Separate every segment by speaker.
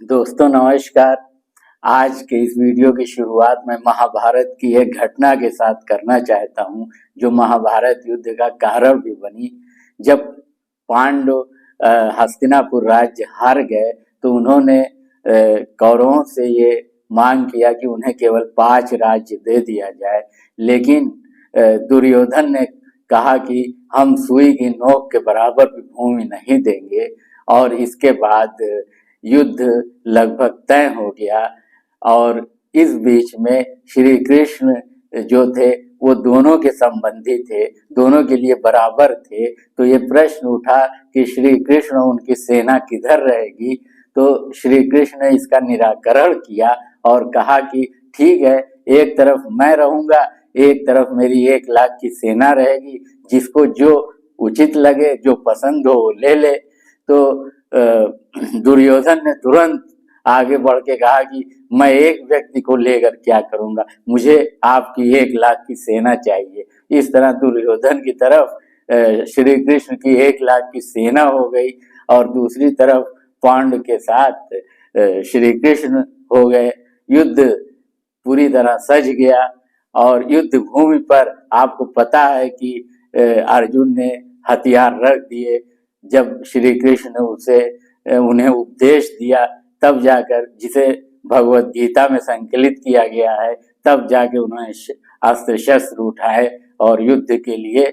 Speaker 1: दोस्तों नमस्कार। आज के इस वीडियो की शुरुआत मैं महाभारत की एक घटना के साथ करना चाहता हूँ, जो महाभारत युद्ध का कारण भी बनी। जब पांडव हस्तिनापुर राज्य हार गए तो उन्होंने कौरवों से ये मांग किया कि उन्हें केवल 5 राज्य दे दिया जाए, लेकिन दुर्योधन ने कहा कि हम सुई की नोक के बराबर भी भूमि नहीं देंगे। और इसके बाद युद्ध लगभग तय हो गया। और इस बीच में श्री कृष्ण जो थे वो दोनों के संबंधी थे, दोनों के लिए बराबर थे। तो ये प्रश्न उठा कि श्री कृष्ण उनकी सेना किधर रहेगी। तो श्री कृष्ण ने इसका निराकरण किया और कहा कि ठीक है, एक तरफ मैं रहूंगा, एक तरफ मेरी 1 लाख की सेना रहेगी, जिसको जो उचित लगे, जो पसंद हो वो ले ले। तो दुर्योधन ने तुरंत आगे बढ़ के कहा कि मैं एक व्यक्ति को लेकर क्या करूंगा, मुझे आपकी 1 लाख की सेना चाहिए। इस तरह दुर्योधन की तरफ श्री कृष्ण की 1 लाख की सेना हो गई और दूसरी तरफ पांडव के साथ श्री कृष्ण हो गए। युद्ध पूरी तरह सज गया और युद्ध भूमि पर आपको पता है कि अर्जुन ने हथियार रख दिए। जब श्री कृष्ण ने उन्हें उपदेश दिया, तब जाकर, जिसे भगवत गीता में संकलित किया गया है, तब जाके उन्होंने अस्त्र शस्त्र उठाए और युद्ध के लिए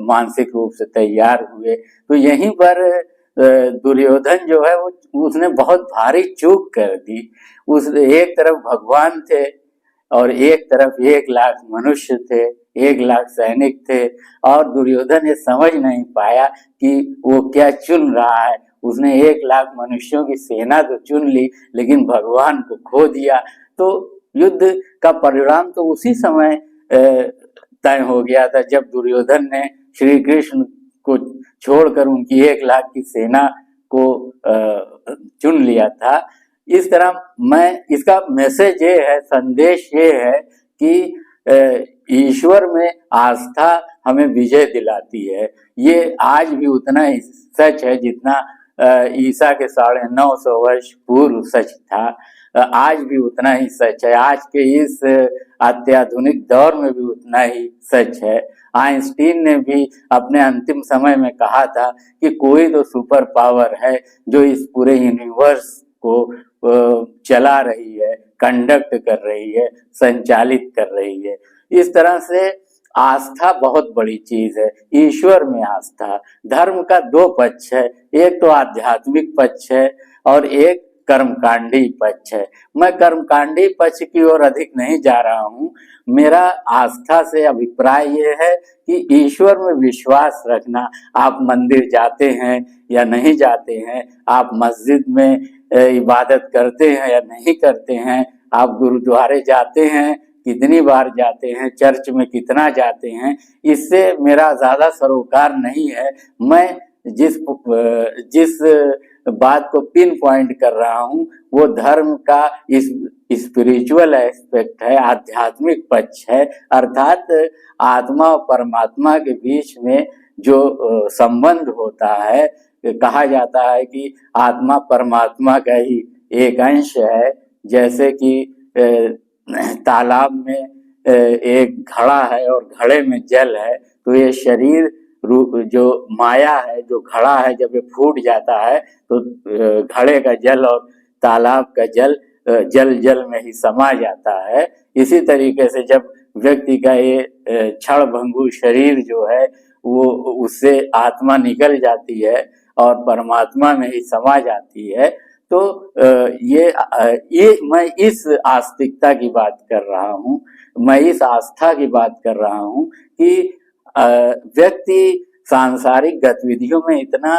Speaker 1: मानसिक रूप से तैयार हुए। तो यहीं पर दुर्योधन जो है वो उसने बहुत भारी चूक कर दी। उस एक तरफ भगवान थे और एक तरफ 1 लाख मनुष्य थे, 1 लाख सैनिक थे, और दुर्योधन ये समझ नहीं पाया कि वो क्या चुन रहा है। उसने 1 लाख मनुष्यों की सेना तो चुन ली, लेकिन भगवान को खो दिया। तो युद्ध का परिणाम तो उसी समय तय हो गया था, जब दुर्योधन ने श्री कृष्ण को छोड़कर उनकी 1 लाख की सेना को चुन लिया था। इस तरह मैं इसका मैसेज ये है, संदेश ये है कि ईश्वर में आस्था हमें विजय दिलाती है। ये आज भी उतना ही सच है जितना ईसा के 950 वर्ष पूर्व सच था। आज भी उतना ही सच है, आज के इस अत्याधुनिक दौर में भी उतना ही सच है। आइंस्टीन ने भी अपने अंतिम समय में कहा था कि कोई तो सुपर पावर है जो इस पूरे यूनिवर्स को चला रही है, कंडक्ट कर रही है, संचालित कर रही है। इस तरह से आस्था बहुत बड़ी चीज है। ईश्वर में आस्था। धर्म का 2 पक्ष है, एक तो आध्यात्मिक पक्ष है और एक कर्मकांडी पक्ष है। मैं कर्मकांडी पक्ष की ओर अधिक नहीं जा रहा हूँ। मेरा आस्था से अभिप्राय ये है कि ईश्वर में विश्वास रखना। आप मंदिर जाते हैं या नहीं जाते हैं, आप मस्जिद में इबादत करते हैं या नहीं करते हैं, आप गुरुद्वारे जाते हैं, कितनी बार जाते हैं, चर्च में कितना जाते हैं, इससे मेरा ज्यादा सरोकार नहीं है। मैं जिस बात को पिन पॉइंट कर रहा हूँ वो धर्म का इस स्पिरिचुअल एस्पेक्ट है, आध्यात्मिक पक्ष है। अर्थात आत्मा और परमात्मा के बीच में जो संबंध होता है, कहा जाता है कि आत्मा परमात्मा का ही एक अंश है। जैसे कि तालाब में एक घड़ा है और घड़े में जल है, तो ये शरीर रूप जो माया है, जो घड़ा है, जब ये फूट जाता है तो घड़े का जल और तालाब का जल जल में ही समा जाता है। इसी तरीके से जब व्यक्ति का ये क्षण भंगुर शरीर जो है वो उससे आत्मा निकल जाती है और परमात्मा में ही समा जाती है। तो ये मैं इस आस्तिकता की बात कर रहा हूँ, मैं इस आस्था की बात कर रहा हूँ कि व्यक्ति सांसारिक गतिविधियों में इतना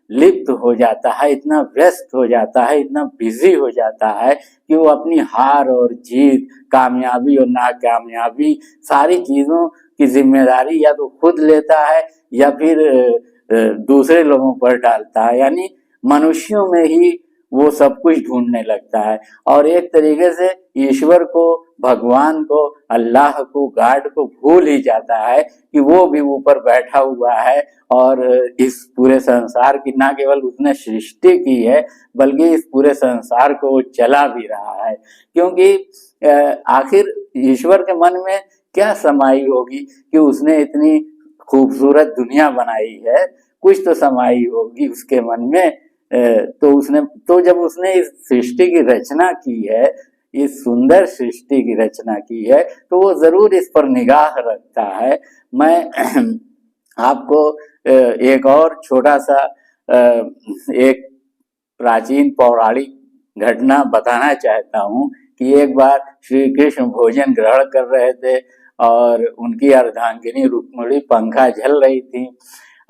Speaker 1: लिप्त हो जाता है, इतना व्यस्त हो जाता है, इतना बिजी हो जाता है कि वो अपनी हार और जीत, कामयाबी और नाकामयाबी, सारी चीजों की जिम्मेदारी या तो खुद लेता है या फिर दूसरे लोगों पर डालता है। यानी मनुष्यों में ही वो सब कुछ ढूंढने लगता है और एक तरीके से ईश्वर को भगवान को, अल्लाह को, गॉड को भूल ही जाता है कि वो भी ऊपर बैठा हुआ है और इस पूरे संसार की न केवल उसने सृष्टि की है बल्कि इस पूरे संसार को वो चला भी रहा है। क्योंकि आखिर ईश्वर के मन में क्या समाई होगी कि उसने इतनी खूबसूरत दुनिया बनाई है, कुछ तो समाई होगी उसके मन में। तो जब उसने इस सृष्टि की रचना की है, इस सुंदर सृष्टि की रचना की है, तो वो जरूर इस पर निगाह रखता है। मैं आपको एक और छोटा सा एक प्राचीन पौराणिक घटना बताना चाहता हूँ कि एक बार श्री कृष्ण भोजन ग्रहण कर रहे थे और उनकी अर्धांगिनी रुक्मिणी पंखा झल रही थी।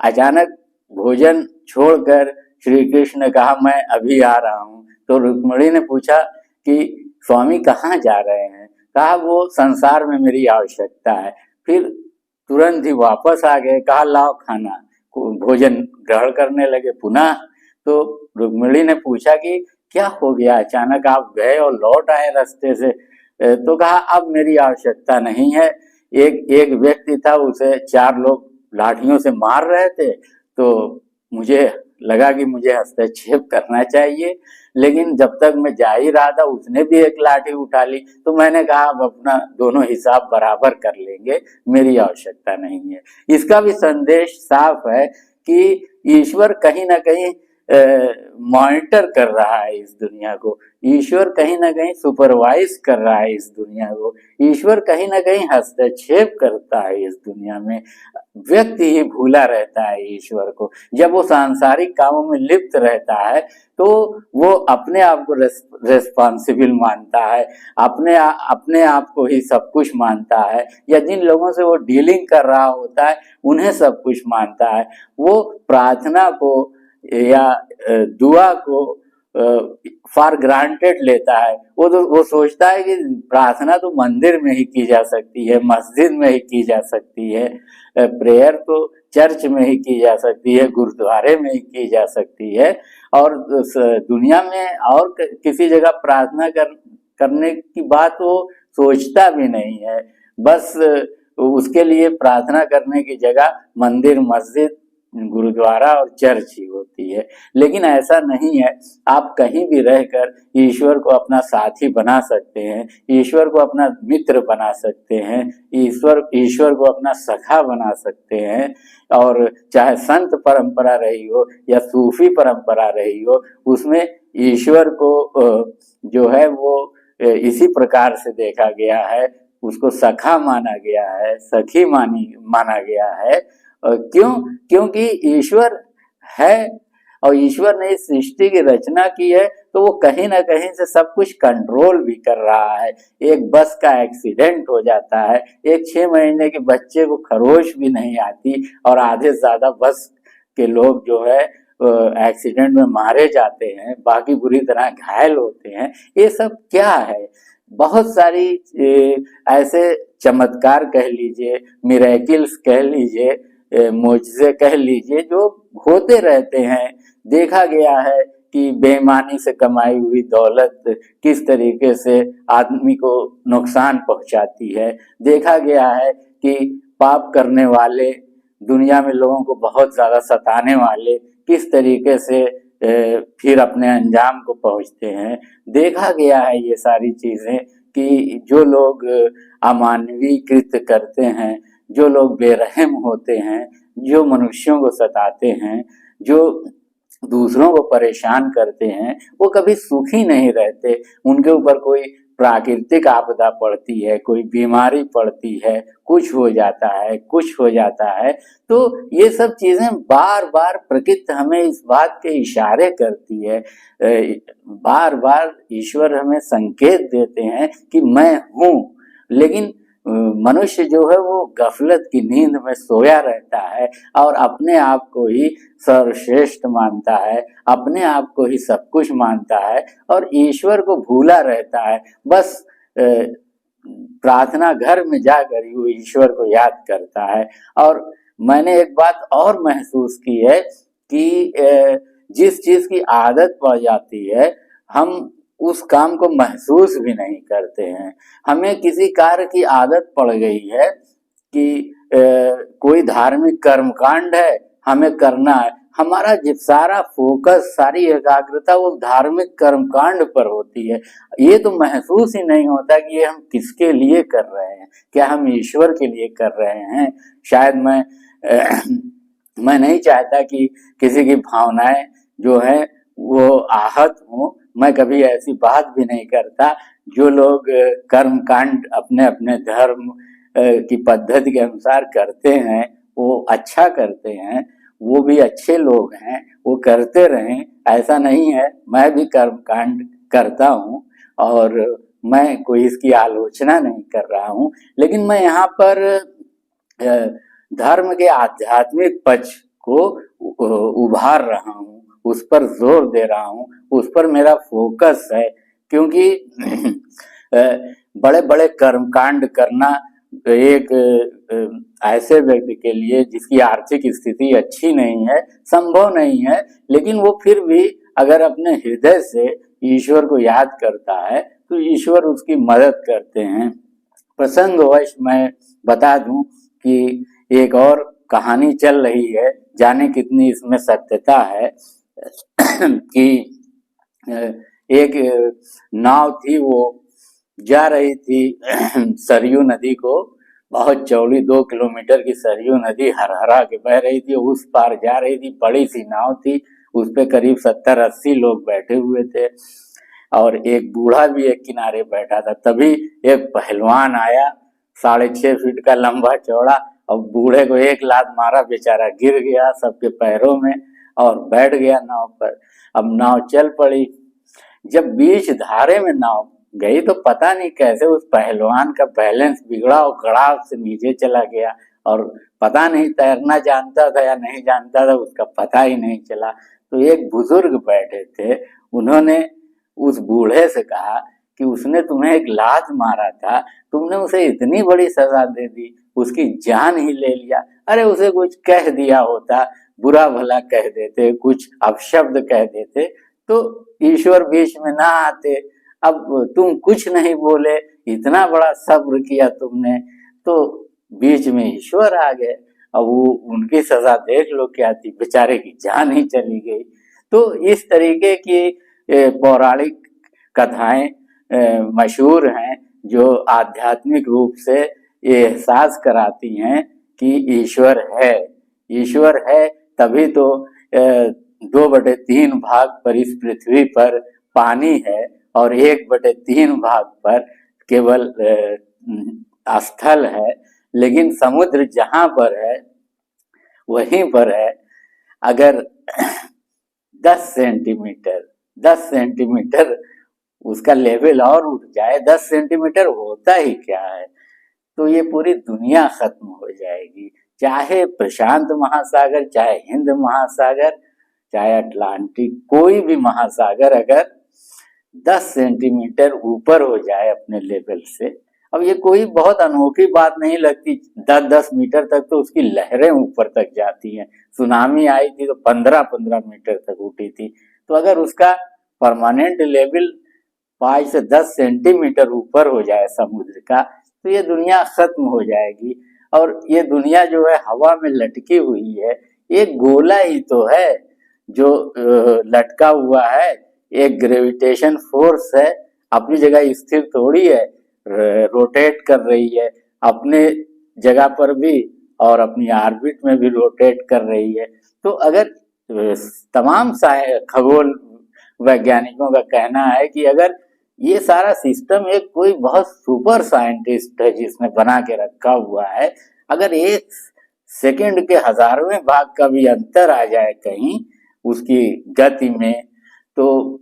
Speaker 1: अचानक भोजन छोड़कर श्री कृष्ण ने कहा, मैं अभी आ रहा हूँ। तो रुक्मिणी ने पूछा कि स्वामी कहाँ जा रहे हैं? कहा, वो संसार में मेरी आवश्यकता है। फिर तुरंत ही वापस आ गए। कहा, लाओ खाना। भोजन ग्रहण करने लगे पुनः। तो रुक्मिणी ने पूछा कि क्या हो गया, अचानक आप गए और लौट आए रास्ते से? तो कहा, अब मेरी आवश्यकता नहीं है। एक व्यक्ति था, उसे 4 लोग लाठियों से मार रहे थे, तो मुझे लगा कि मुझे हस्तक्षेप करना चाहिए, लेकिन जब तक मैं जा ही रहा था उसने भी एक लाठी उठा ली। तो मैंने कहा, अब अपना दोनों हिसाब बराबर कर लेंगे, मेरी आवश्यकता नहीं है। इसका भी संदेश साफ है कि ईश्वर कहीं ना कहीं मॉनिटर कर रहा है इस दुनिया को। ईश्वर कहीं ना कहीं सुपरवाइज कर रहा है इस दुनिया को। ईश्वर कहीं ना कहीं हस्तक्षेप करता है इस दुनिया में। व्यक्ति ही भूला रहता है ईश्वर को। जब वो सांसारिक कामों में लिप्त रहता है तो वो अपने आप को रेस्पॉन्सिबल मानता है, अपने आप को ही सब कुछ मानता है, या जिन लोगों से वो डीलिंग कर रहा होता है उन्हें सब कुछ मानता है। वो प्रार्थना को या दुआ को फॉर ग्रांटेड लेता है। वो सोचता है कि प्रार्थना तो मंदिर में ही की जा सकती है, मस्जिद में ही की जा सकती है, प्रेयर तो चर्च में ही की जा सकती है, गुरुद्वारे में ही की जा सकती है, और दुनिया में और किसी जगह प्रार्थना करने की बात वो सोचता भी नहीं है। बस उसके लिए प्रार्थना करने की जगह मंदिर, मस्जिद, गुरुद्वारा और चर्च ही होती है। लेकिन ऐसा नहीं है। आप कहीं भी रहकर ईश्वर को अपना साथी बना सकते हैं, ईश्वर को अपना मित्र बना सकते हैं, ईश्वर को अपना सखा बना सकते हैं। और चाहे संत परंपरा रही हो या सूफी परंपरा रही हो, उसमें ईश्वर को जो है वो इसी प्रकार से देखा गया है, उसको सखा माना गया है, सखी माना गया है। क्यों? क्योंकि ईश्वर है और ईश्वर ने इस सृष्टि की रचना की है, तो वो कहीं ना कहीं से सब कुछ कंट्रोल भी कर रहा है। एक बस का एक्सीडेंट हो जाता है, एक 6 महीने के बच्चे को खरोच भी नहीं आती और आधे से ज्यादा बस के लोग जो है एक्सीडेंट में मारे जाते हैं, बाकी बुरी तरह घायल होते हैं। ये सब क्या है? बहुत सारी ऐसे चमत्कार कह लीजिए, मिरेकिल्स कह लीजिए, मोजज़े कह लीजिए, जो होते रहते हैं। देखा गया है कि बेईमानी से कमाई हुई दौलत किस तरीके से आदमी को नुकसान पहुंचाती है। देखा गया है कि पाप करने वाले, दुनिया में लोगों को बहुत ज्यादा सताने वाले किस तरीके से फिर अपने अंजाम को पहुंचते हैं। देखा गया है ये सारी चीजें कि जो लोग अमानवीय कृत्य करते हैं, जो लोग बेरहम होते हैं, जो मनुष्यों को सताते हैं, जो दूसरों को परेशान करते हैं, वो कभी सुखी नहीं रहते। उनके ऊपर कोई प्राकृतिक आपदा पड़ती है, कोई बीमारी पड़ती है, कुछ हो जाता है, कुछ हो जाता है, तो ये सब चीजें बार बार प्रकृति हमें इस बात के इशारे करती है। बार बार ईश्वर हमें संकेत देते हैं कि मैं हूँ, लेकिन मनुष्य जो है वो गफलत की नींद में सोया रहता है और अपने आप को ही सर्वश्रेष्ठ मानता है, अपने आप को ही सब कुछ मानता है और ईश्वर को भूला रहता है। बस प्रार्थना घर में जाकर ही वो ईश्वर को याद करता है। और मैंने एक बात और महसूस की है कि जिस चीज की आदत पड़ जाती है, हम उस काम को महसूस भी नहीं करते हैं। हमें किसी कार्य की आदत पड़ गई है कि कोई धार्मिक कर्मकांड है, हमें करना है, हमारा सारा फोकस, सारी एकाग्रता वो धार्मिक कर्मकांड पर होती है। ये तो महसूस ही नहीं होता कि ये हम किसके लिए कर रहे हैं, क्या हम ईश्वर के लिए कर रहे हैं। शायद मैं नहीं चाहता कि किसी की भावनाएं जो है वो आहत हो, मैं कभी ऐसी बात भी नहीं करता। जो लोग कर्मकांड अपने अपने धर्म की पद्धति के अनुसार करते हैं वो अच्छा करते हैं, वो भी अच्छे लोग हैं, वो करते रहें, ऐसा नहीं है। मैं भी कर्मकांड करता हूँ और मैं कोई इसकी आलोचना नहीं कर रहा हूँ, लेकिन मैं यहाँ पर धर्म के आध्यात्मिक पक्ष को उभार रहा हूँ, उस पर जोर दे रहा हूँ, उस पर मेरा फोकस है। क्योंकि बड़े बड़े कर्मकांड करना एक ऐसे व्यक्ति के लिए जिसकी आर्थिक स्थिति अच्छी नहीं है संभव नहीं है, लेकिन वो फिर भी अगर अपने हृदय से ईश्वर को याद करता है तो ईश्वर उसकी मदद करते हैं। प्रसंगवश मैं बता दूं कि एक और कहानी चल रही है, जाने कितनी इसमें सत्यता है कि एक नाव थी, वो जा रही थी सरयू नदी को, बहुत चौड़ी 2 किलोमीटर की सरयू नदी हरहरा के बह रही थी, उस पार जा रही थी। बड़ी सी नाव थी, उस पे करीब 70-80 लोग बैठे हुए थे और एक बूढ़ा भी एक किनारे बैठा था। तभी एक पहलवान आया, 6.5 फीट का लंबा चौड़ा, और बूढ़े को एक लात मारा, बेचारा गिर गया सबके पैरों में और बैठ गया नाव पर। अब नाव चल पड़ी। जब बीच धारे में नाव गई तो पता नहीं कैसे उस पहलवान का बैलेंस बिगड़ा और गड़ाव से नीचे चला गया, और पता नहीं तैरना जानता था या नहीं जानता था, उसका पता ही नहीं चला। तो एक बुजुर्ग बैठे थे, उन्होंने उस बूढ़े से कहा कि उसने तुम्हें एक लात मारा था, तुमने उसे इतनी बड़ी सजा दे दी, उसकी जान ही ले लिया। अरे उसे कुछ कह दिया होता, बुरा भला कह देते, कुछ अपशब्द कह देते तो ईश्वर बीच में ना आते। अब तुम कुछ नहीं बोले, इतना बड़ा सब्र किया तुमने, तो बीच में ईश्वर आ गए। अब वो उनकी सजा देख लो क्या थी, बेचारे की जान ही चली गई। तो इस तरीके की पौराणिक कथाएं मशहूर हैं जो आध्यात्मिक रूप से ये एहसास कराती हैं कि ईश्वर है। ईश्वर है तभी तो 2/3 भाग पर इस पृथ्वी पर पानी है और 1/3 भाग पर केवल स्थल है। लेकिन समुद्र जहां पर है वहीं पर है। अगर 10 सेंटीमीटर उसका लेवल और उठ जाए, 10 सेंटीमीटर होता ही क्या है, तो ये पूरी दुनिया खत्म हो जाएगी। चाहे प्रशांत महासागर, चाहे हिंद महासागर, चाहे अटलांटिक, कोई भी महासागर अगर 10 सेंटीमीटर ऊपर हो जाए अपने लेवल से, अब ये कोई बहुत अनोखी बात नहीं लगती। 10-10 मीटर तक तो उसकी लहरें ऊपर तक जाती हैं। सुनामी आई थी तो 15-15 मीटर तक उठी थी। तो अगर उसका परमानेंट लेवल 5 से 10 सेंटीमीटर ऊपर हो जाए समुद्र का, तो ये दुनिया खत्म हो जाएगी। और ये दुनिया जो है हवा में लटकी हुई है, एक गोला ही तो है जो लटका हुआ है, एक ग्रेविटेशन फोर्स है, अपनी जगह स्थिर थोड़ी है, रोटेट कर रही है अपने जगह पर भी और अपनी ऑर्बिट में भी रोटेट कर रही है। तो अगर तमाम खगोल वैज्ञानिकों का कहना है कि अगर ये सारा सिस्टम एक कोई बहुत सुपर साइंटिस्ट है जिसने बना के रखा हुआ है, अगर 1 सेकंड के 1000वें भाग का भी अंतर आ जाए कहीं उसकी गति में, तो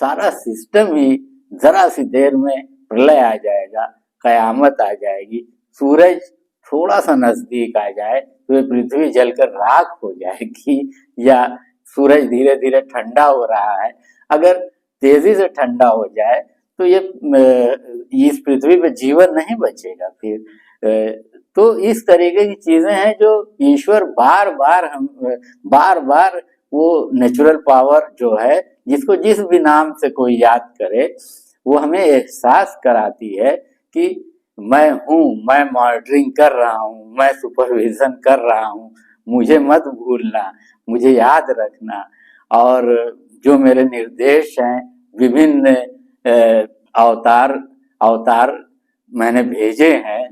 Speaker 1: सारा सिस्टम ही जरा सी देर में प्रलय आ जाएगा, कयामत आ जाएगी। सूरज थोड़ा सा नजदीक आ जाए तो ये पृथ्वी जलकर राख हो जाएगी, या सूरज धीरे धीरे ठंडा हो रहा है, अगर तेजी से ठंडा हो जाए तो ये इस पृथ्वी पे जीवन नहीं बचेगा फिर। तो इस तरीके की चीजें हैं जो ईश्वर बार बार वो नेचुरल पावर जो है, जिसको जिस भी नाम से कोई याद करे, वो हमें एहसास कराती है कि मैं हूँ, मैं मॉनिटरिंग कर रहा हूँ, मैं सुपरविजन कर रहा हूँ, मुझे मत भूलना, मुझे याद रखना। और जो मेरे निर्देश हैं, विभिन्न अवतार अवतार मैंने भेजे हैं,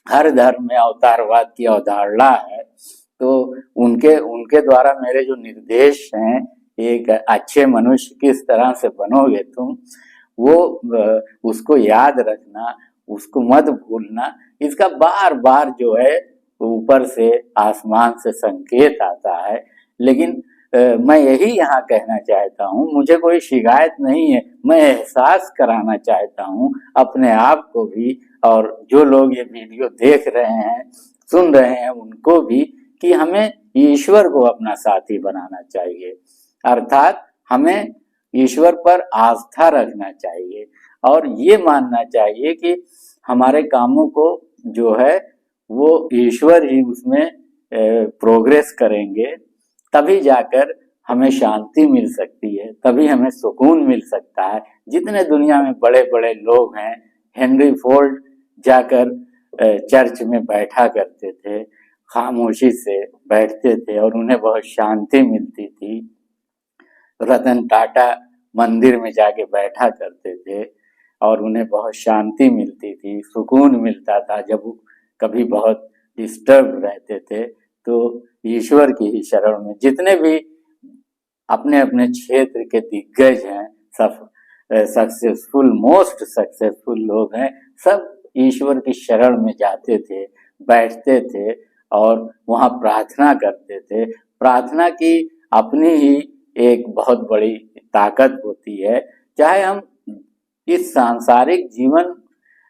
Speaker 1: हर धर्म में अवतारवाद की अवधारणा है, तो उनके उनके द्वारा मेरे जो निर्देश हैं, एक अच्छे मनुष्य किस तरह से बनोगे तुम, वो उसको याद रखना, उसको मत भूलना। इसका बार बार जो है ऊपर से आसमान से संकेत आता है। लेकिन मैं यही यहाँ कहना चाहता हूँ, मुझे कोई शिकायत नहीं है, मैं एहसास कराना चाहता हूँ अपने आप को भी, और जो लोग ये वीडियो देख रहे हैं, सुन रहे हैं, उनको भी, कि हमें ईश्वर को अपना साथी बनाना चाहिए। अर्थात हमें ईश्वर पर आस्था रखना चाहिए और ये मानना चाहिए कि हमारे कामों को जो है वो ईश्वर ही उसमें प्रोग्रेस करेंगे, तभी जाकर हमें शांति मिल सकती है, तभी हमें सुकून मिल सकता है। जितने दुनिया में बड़े बड़े लोग हैं, हेनरी फोर्ड जाकर चर्च में बैठा करते थे, खामोशी से बैठते थे और उन्हें बहुत शांति मिलती थी। रतन टाटा मंदिर में जाके बैठा करते थे और उन्हें बहुत शांति मिलती थी, सुकून मिलता था। जब वो कभी बहुत डिस्टर्ब रहते थे तो ईश्वर की ही शरण में, जितने भी अपने अपने क्षेत्र के दिग्गज हैं, सब सक्सेसफुल, मोस्ट सक्सेसफुल लोग हैं, सब ईश्वर की शरण में जाते थे, बैठते थे और वहाँ प्रार्थना करते थे। प्रार्थना की अपनी ही एक बहुत बड़ी ताकत होती है। चाहे हम इस सांसारिक जीवन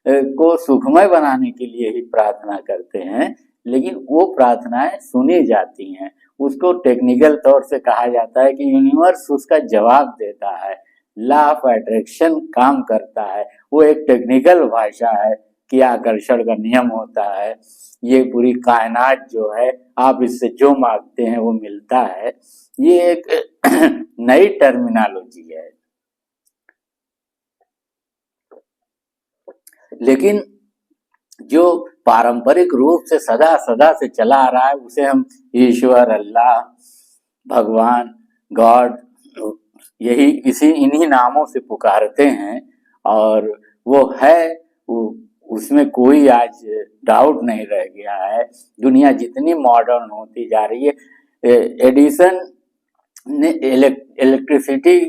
Speaker 1: को सुखमय बनाने के लिए ही प्रार्थना करते हैं, लेकिन वो प्रार्थनाएं सुनी जाती हैं। उसको टेक्निकल तौर से कहा जाता है कि यूनिवर्स उसका जवाब देता है, लॉ ऑफ अट्रैक्शन काम करता है। वो एक टेक्निकल भाषा है कि आकर्षण का नियम होता है, ये पूरी कायनात जो है, आप इससे जो मांगते हैं वो मिलता है। ये एक नई टर्मिनोलॉजी है। लेकिन जो पारंपरिक रूप से सदा सदा से चला आ रहा है, उसे हम ईश्वर, अल्लाह, भगवान, गॉड, यही इन्हीं नामों से पुकारते हैं और वो है, उसमें कोई आज डाउट नहीं रह गया है। दुनिया जितनी मॉडर्न होती जा रही है, एडिसन ने इलेक्ट्रिसिटी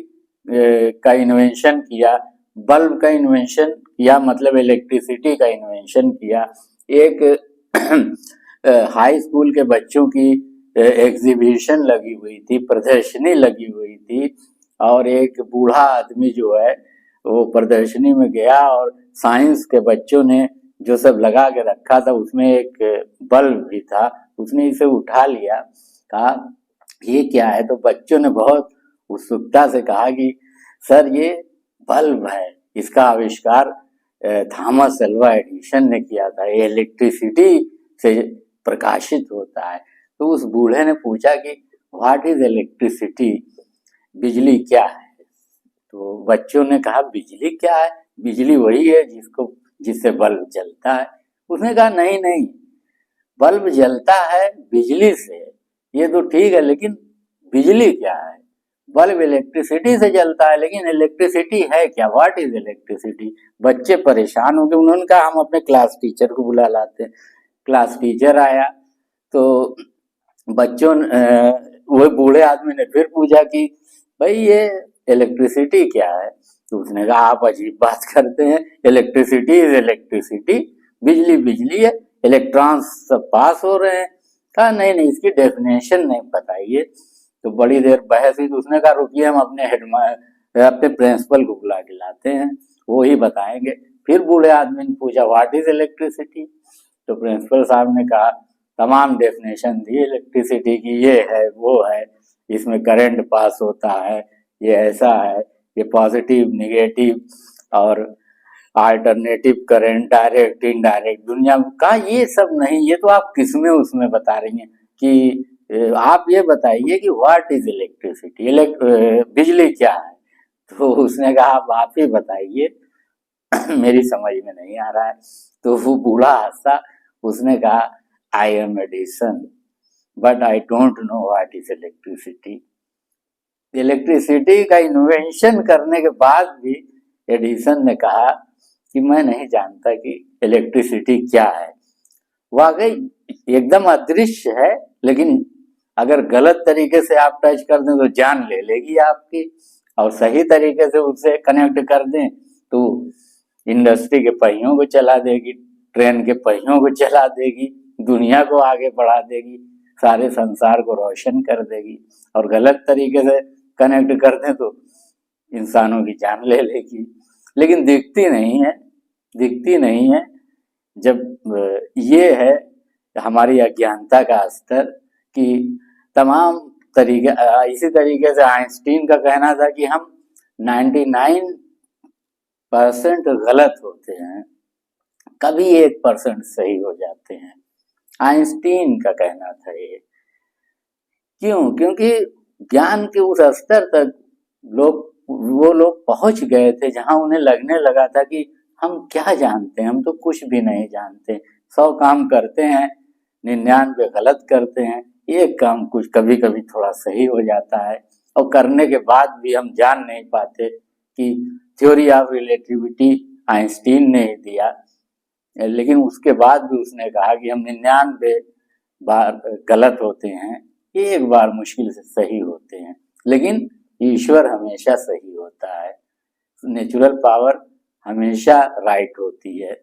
Speaker 1: का इन्वेंशन किया, बल्ब का इन्वेंशन किया, मतलब इलेक्ट्रिसिटी का इन्वेंशन किया। एक हाई स्कूल के बच्चों की एग्जीबिशन लगी हुई थी, प्रदर्शनी लगी हुई थी, और एक बूढ़ा आदमी जो है वो प्रदर्शनी में गया और साइंस के बच्चों ने जो सब लगा के रखा था उसमें एक बल्ब भी था, उसने इसे उठा लिया, कहा ये क्या है? तो बच्चों ने बहुत उत्सुकता से कहा कि सर ये बल्ब है, इसका आविष्कार थॉमस अल्वा एडिसन ने किया था, ये इलेक्ट्रिसिटी से प्रकाशित होता है। तो उस बूढ़े ने पूछा कि व्हाट इज इलेक्ट्रिसिटी, बिजली क्या है? तो बच्चों ने कहा बिजली क्या है, बिजली वही है जिससे बल्ब जलता है। उसने कहा नहीं नहीं, बल्ब जलता है बिजली से, ये तो ठीक है, लेकिन बिजली क्या है? बल्ब इलेक्ट्रिसिटी से जलता है, लेकिन इलेक्ट्रिसिटी है क्या? What is electricity? बच्चे परेशान हो गए। उन्होंने कहा हम अपने क्लास टीचर को बुला लाते हैं। क्लास टीचर आया तो बच्चों वो बूढ़े आदमी ने फिर पूछा कि भाई ये इलेक्ट्रिसिटी क्या है? तो उसने कहा आप अजीब बात करते हैं, इलेक्ट्रिसिटी इज इलेक्ट्रिसिटी, बिजली बिजली है, इलेक्ट्रॉन्स सब पास हो रहे हैं। कहा नहीं नहीं, इसकी डेफिनेशन नहीं बताइए। तो बड़ी देर बहस हुई, तो उसने कहा रुकिए हम अपने प्रिंसिपल को बुला के लाते हैं, वो ही बताएंगे। फिर बूढ़े आदमी ने पूछा व्हाट इज इलेक्ट्रिसिटी? तो प्रिंसिपल साहब ने कहा तमाम डेफिनेशन दी इलेक्ट्रिसिटी की, ये है वो है, इसमें करंट पास होता है, ये ऐसा है, ये पॉजिटिव निगेटिव और अल्टरनेटिव करंट, डायरेक्ट इनडायरेक्ट। दुनिया का ये सब नहीं, ये तो आप किसमें उसमें बता रही हैं कि आप ये बताइए कि व्हाट इज इलेक्ट्रिसिटी, बिजली क्या है। तो उसने कहा आप ही बताइए, मेरी समझ में नहीं आ रहा है। तो वो बूढ़ा हंसा, उसने कहा I am Edison but I don't know what is electricity. Electricity का इन्वेंशन करने के बाद भी एडिसन ने कहा कि मैं नहीं जानता कि इलेक्ट्रिसिटी क्या है। वाकई एकदम अदृश्य है, लेकिन अगर गलत तरीके से आप टच कर दें तो जान ले लेगी आपकी, और सही तरीके से उसे कनेक्ट कर दें तो इंडस्ट्री के पहियों को चला देगी, ट्रेन के पहियों को चला देगी, दुनिया को आगे बढ़ा देगी, सारे संसार को रोशन कर देगी। और गलत तरीके से कनेक्ट कर दें तो इंसानों की जान ले लेगी। लेकिन दिखती नहीं है, दिखती नहीं है। जब ये है हमारी अज्ञानता का स्तर कि तमाम तरीके, इसी तरीके से आइंस्टीन का कहना था कि हम 99% गलत होते हैं, कभी 1% सही हो जाते हैं। आइंस्टीन का कहना था ये। क्यों? क्योंकि ज्ञान के उस स्तर तक वो लोग पहुंच गए थे जहां उन्हें लगने लगा था कि हम क्या जानते हैं, हम तो कुछ भी नहीं जानते। 100 काम करते हैं, 99 गलत करते हैं, एक काम कुछ कभी कभी थोड़ा सही हो जाता है, और करने के बाद भी हम जान नहीं पाते कि थ्योरी ऑफ रिलेटिविटी आइंस्टीन ने ही दिया। लेकिन उसके बाद भी उसने कहा कि हम 99 बार गलत होते हैं, एक बार मुश्किल से सही होते हैं, लेकिन ईश्वर हमेशा सही होता है, नेचुरल पावर हमेशा राइट होती है।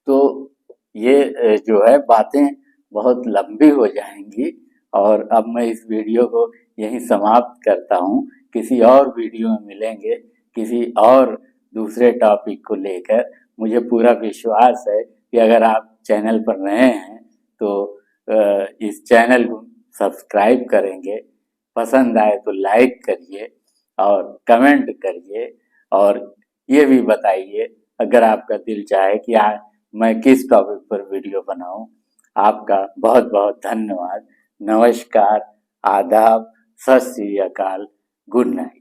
Speaker 1: तो ये जो है बातें बहुत लंबी हो जाएंगी, और अब मैं इस वीडियो को यहीं समाप्त करता हूँ। किसी और वीडियो में मिलेंगे, किसी और दूसरे टॉपिक को लेकर। मुझे पूरा विश्वास है कि अगर आप चैनल पर नए हैं तो इस चैनल को सब्सक्राइब करेंगे, पसंद आए तो लाइक करिए और कमेंट करिए, और ये भी बताइए अगर आपका दिल चाहे कि मैं किस टॉपिक पर वीडियो बनाऊं। आपका बहुत बहुत धन्यवाद। नमस्कार, आदाब, सत श्री अकाल, गुड नाइट।